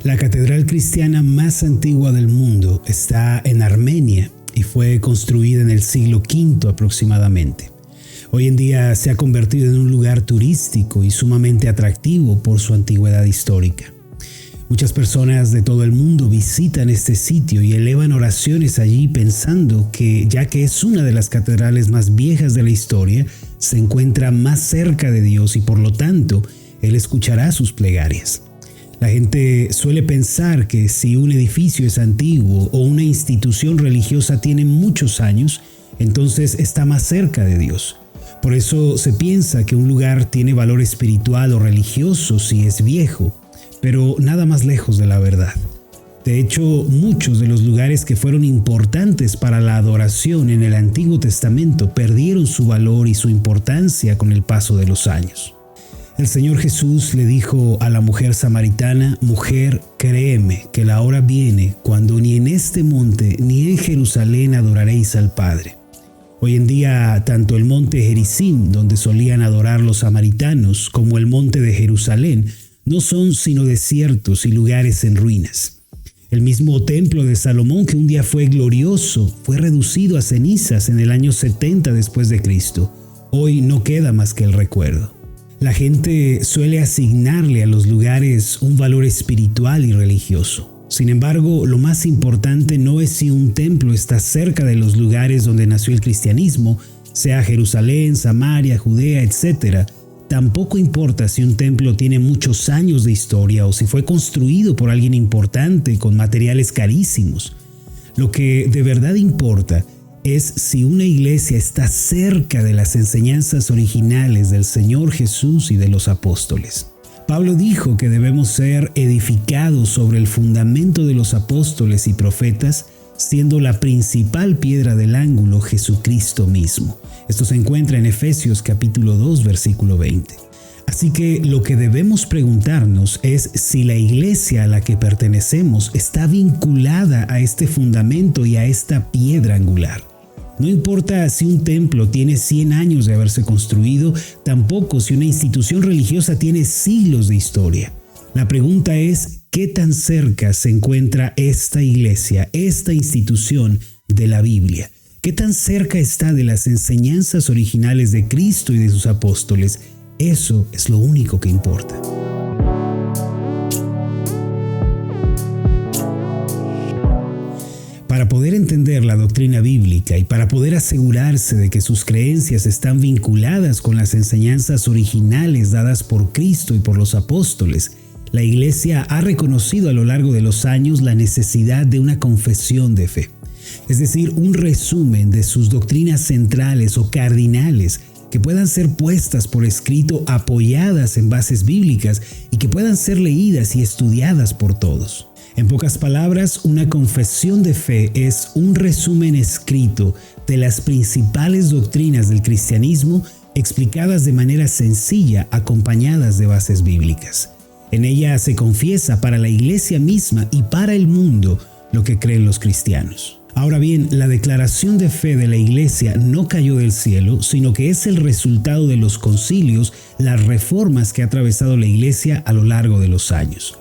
La catedral cristiana más antigua del mundo está en Armenia y fue construida en el siglo V aproximadamente. Hoy en día se ha convertido en un lugar turístico y sumamente atractivo por su antigüedad histórica. Muchas personas de todo el mundo visitan este sitio y elevan oraciones allí pensando que, ya que es una de las catedrales más viejas de la historia, se encuentra más cerca de Dios y por lo tanto, Él escuchará sus plegarias. La gente suele pensar que si un edificio es antiguo o una institución religiosa tiene muchos años, entonces está más cerca de Dios. Por eso se piensa que un lugar tiene valor espiritual o religioso si es viejo, pero nada más lejos de la verdad. De hecho, muchos de los lugares que fueron importantes para la adoración en el Antiguo Testamento perdieron su valor y su importancia con el paso de los años. El Señor Jesús le dijo a la mujer samaritana: «Mujer, créeme que la hora viene cuando ni en este monte ni en Jerusalén adoraréis al Padre». Hoy en día, tanto el monte Gerizim, donde solían adorar los samaritanos, como el monte de Jerusalén, no son sino desiertos y lugares en ruinas. El mismo templo de Salomón, que un día fue glorioso, fue reducido a cenizas en el año 70 después de Cristo. Hoy no queda más que el recuerdo. La gente suele asignarle a los lugares un valor espiritual y religioso. Sin embargo, lo más importante no es si un templo está cerca de los lugares donde nació el cristianismo, sea Jerusalén, Samaria, Judea, etc. Tampoco importa si un templo tiene muchos años de historia o si fue construido por alguien importante con materiales carísimos. Lo que de verdad importa es si una iglesia está cerca de las enseñanzas originales del Señor Jesús y de los apóstoles. Pablo dijo que debemos ser edificados sobre el fundamento de los apóstoles y profetas, siendo la principal piedra del ángulo Jesucristo mismo. Esto se encuentra en Efesios capítulo 2, versículo 20. Así que lo que debemos preguntarnos es si la iglesia a la que pertenecemos está vinculada a este fundamento y a esta piedra angular. No importa si un templo tiene 100 años de haberse construido, tampoco si una institución religiosa tiene siglos de historia. La pregunta es, ¿qué tan cerca se encuentra esta iglesia, esta institución de la Biblia? ¿Qué tan cerca está de las enseñanzas originales de Cristo y de sus apóstoles? Eso es lo único que importa. Para poder entender la doctrina bíblica y para poder asegurarse de que sus creencias están vinculadas con las enseñanzas originales dadas por Cristo y por los apóstoles, la Iglesia ha reconocido a lo largo de los años la necesidad de una confesión de fe, es decir, un resumen de sus doctrinas centrales o cardinales que puedan ser puestas por escrito, apoyadas en bases bíblicas y que puedan ser leídas y estudiadas por todos. En pocas palabras, una confesión de fe es un resumen escrito de las principales doctrinas del cristianismo explicadas de manera sencilla, acompañadas de bases bíblicas. En ella se confiesa para la iglesia misma y para el mundo lo que creen los cristianos. Ahora bien, la declaración de fe de la iglesia no cayó del cielo, sino que es el resultado de los concilios, las reformas que ha atravesado la iglesia a lo largo de los años.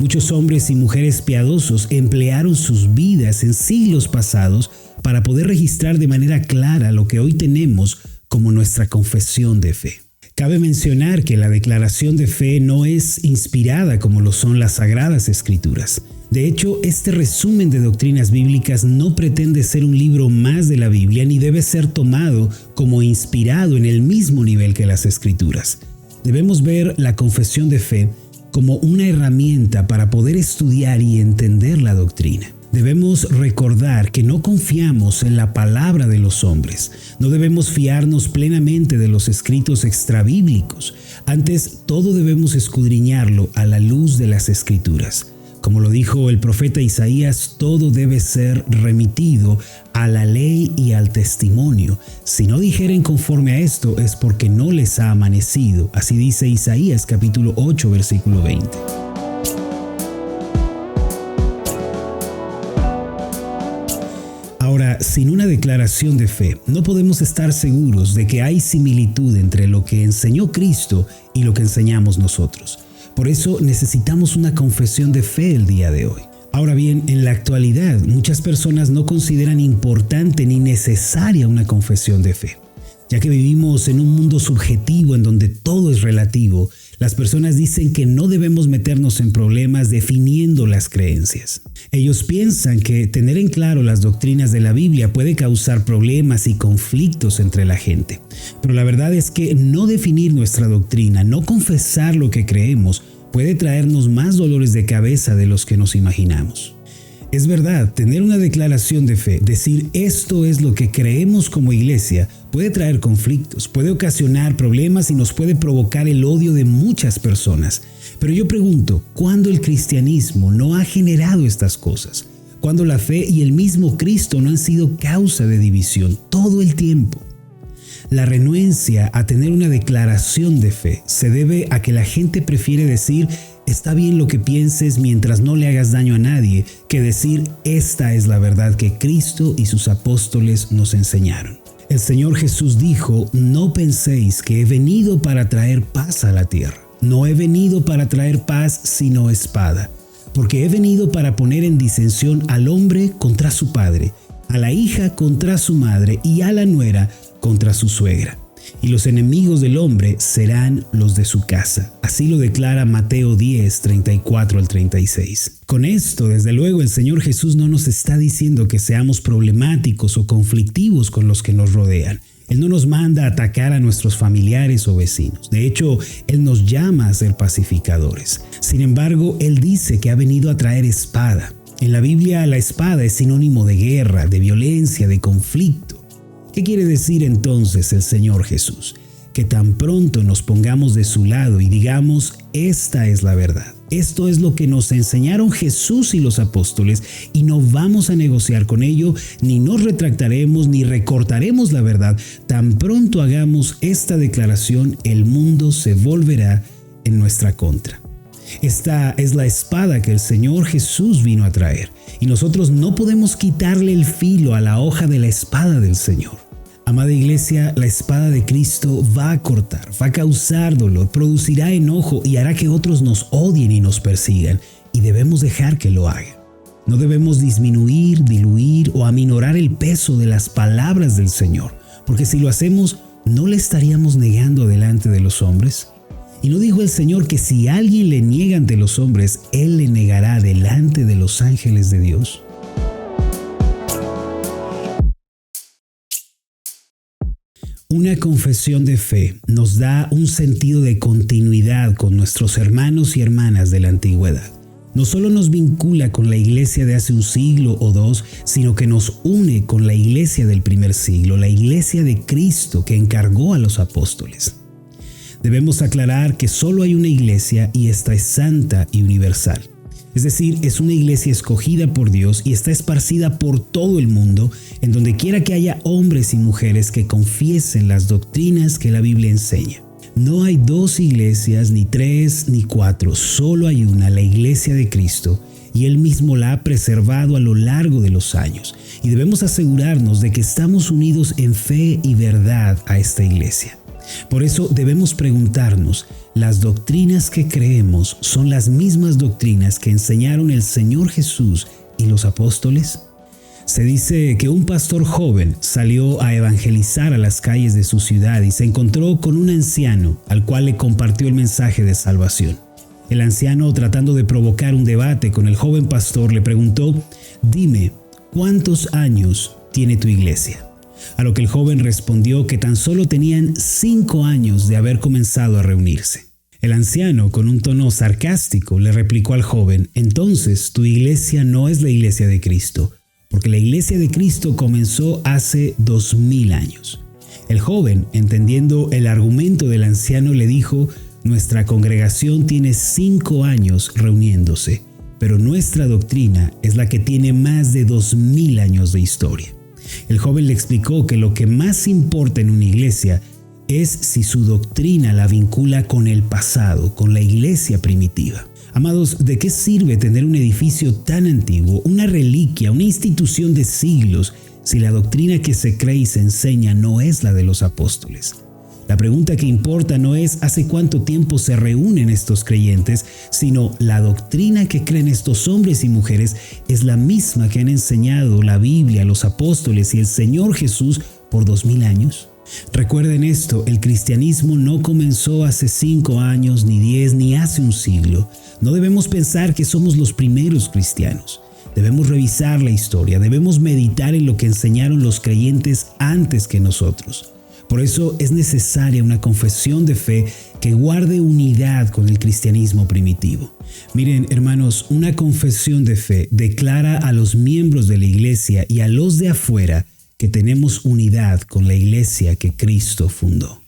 Muchos hombres y mujeres piadosos emplearon sus vidas en siglos pasados para poder registrar de manera clara lo que hoy tenemos como nuestra confesión de fe. Cabe mencionar que la declaración de fe no es inspirada como lo son las Sagradas Escrituras. De hecho, este resumen de doctrinas bíblicas no pretende ser un libro más de la Biblia ni debe ser tomado como inspirado en el mismo nivel que las Escrituras. Debemos ver la confesión de fe como una herramienta para poder estudiar y entender la doctrina. Debemos recordar que no confiamos en la palabra de los hombres. No debemos fiarnos plenamente de los escritos extrabíblicos. Antes, todo debemos escudriñarlo a la luz de las Escrituras. Como lo dijo el profeta Isaías, todo debe ser remitido a la ley y al testimonio. Si no dijeren conforme a esto, es porque no les ha amanecido. Así dice Isaías capítulo 8, versículo 20. Ahora, sin una declaración de fe, no podemos estar seguros de que hay similitud entre lo que enseñó Cristo y lo que enseñamos nosotros. Por eso necesitamos una confesión de fe el día de hoy. Ahora bien, en la actualidad, muchas personas no consideran importante ni necesaria una confesión de fe. Ya que vivimos en un mundo subjetivo en donde todo es relativo, las personas dicen que no debemos meternos en problemas definiendo las creencias. Ellos piensan que tener en claro las doctrinas de la Biblia puede causar problemas y conflictos entre la gente. Pero la verdad es que no definir nuestra doctrina, no confesar lo que creemos, puede traernos más dolores de cabeza de los que nos imaginamos. Es verdad, tener una declaración de fe, decir esto es lo que creemos como iglesia, puede traer conflictos, puede ocasionar problemas y nos puede provocar el odio de muchas personas. Pero yo pregunto, ¿cuándo el cristianismo no ha generado estas cosas? ¿Cuándo la fe y el mismo Cristo no han sido causa de división todo el tiempo? La renuencia a tener una declaración de fe se debe a que la gente prefiere decir está bien lo que pienses mientras no le hagas daño a nadie, que decir esta es la verdad que Cristo y sus apóstoles nos enseñaron. El Señor Jesús dijo, no penséis que he venido para traer paz a la tierra. No he venido para traer paz sino espada, porque he venido para poner en disensión al hombre contra su padre, a la hija contra su madre y a la nuera contra su suegra. Y los enemigos del hombre serán los de su casa. Así lo declara Mateo 10, 34 al 36. Con esto, desde luego, el Señor Jesús no nos está diciendo que seamos problemáticos o conflictivos con los que nos rodean. Él no nos manda a atacar a nuestros familiares o vecinos. De hecho, Él nos llama a ser pacificadores. Sin embargo, Él dice que ha venido a traer espada. En la Biblia, la espada es sinónimo de guerra, de violencia, de conflicto. ¿Qué quiere decir entonces el Señor Jesús? Que tan pronto nos pongamos de su lado y digamos, esta es la verdad. Esto es lo que nos enseñaron Jesús y los apóstoles y no vamos a negociar con ello, ni nos retractaremos, ni recortaremos la verdad. Tan pronto hagamos esta declaración, el mundo se volverá en nuestra contra. Esta es la espada que el Señor Jesús vino a traer y nosotros no podemos quitarle el filo a la hoja de la espada del Señor. Amada iglesia, la espada de Cristo va a cortar, va a causar dolor, producirá enojo y hará que otros nos odien y nos persigan, y debemos dejar que lo hagan. No debemos disminuir, diluir o aminorar el peso de las palabras del Señor, porque si lo hacemos, ¿no le estaríamos negando delante de los hombres? ¿Y no dijo el Señor que si alguien le niega ante los hombres, Él le negará delante de los ángeles de Dios? Una confesión de fe nos da un sentido de continuidad con nuestros hermanos y hermanas de la antigüedad. No solo nos vincula con la iglesia de hace un siglo o dos, sino que nos une con la iglesia del primer siglo, la iglesia de Cristo que encargó a los apóstoles. Debemos aclarar que solo hay una iglesia y esta es santa y universal. Es decir, es una iglesia escogida por Dios y está esparcida por todo el mundo, en donde quiera que haya hombres y mujeres que confiesen las doctrinas que la Biblia enseña. No hay dos iglesias, ni tres, ni cuatro, solo hay una, la iglesia de Cristo, y Él mismo la ha preservado a lo largo de los años. Y debemos asegurarnos de que estamos unidos en fe y verdad a esta iglesia. Por eso debemos preguntarnos, ¿las doctrinas que creemos son las mismas doctrinas que enseñaron el Señor Jesús y los apóstoles? Se dice que un pastor joven salió a evangelizar a las calles de su ciudad y se encontró con un anciano al cual le compartió el mensaje de salvación. El anciano, tratando de provocar un debate con el joven pastor, le preguntó, «Dime, ¿cuántos años tiene tu iglesia?». A lo que el joven respondió que tan solo tenían 5 años de haber comenzado a reunirse. El anciano, con un tono sarcástico, le replicó al joven, «Entonces tu iglesia no es la iglesia de Cristo, porque la iglesia de Cristo comenzó hace 2000 años». El joven, entendiendo el argumento del anciano, le dijo, «Nuestra congregación tiene 5 años reuniéndose, pero nuestra doctrina es la que tiene más de 2000 años de historia». El joven le explicó que lo que más importa en una iglesia es si su doctrina la vincula con el pasado, con la iglesia primitiva. Amados, ¿de qué sirve tener un edificio tan antiguo, una reliquia, una institución de siglos, si la doctrina que se cree y se enseña no es la de los apóstoles? La pregunta que importa no es hace cuánto tiempo se reúnen estos creyentes, sino la doctrina que creen estos hombres y mujeres es la misma que han enseñado la Biblia, los apóstoles y el Señor Jesús por 2000 años. Recuerden esto, el cristianismo no comenzó hace 5 años, ni 10, ni hace un siglo. No debemos pensar que somos los primeros cristianos. Debemos revisar la historia, debemos meditar en lo que enseñaron los creyentes antes que nosotros. Por eso es necesaria una confesión de fe que guarde unidad con el cristianismo primitivo. Miren, hermanos, una confesión de fe declara a los miembros de la iglesia y a los de afuera que tenemos unidad con la iglesia que Cristo fundó.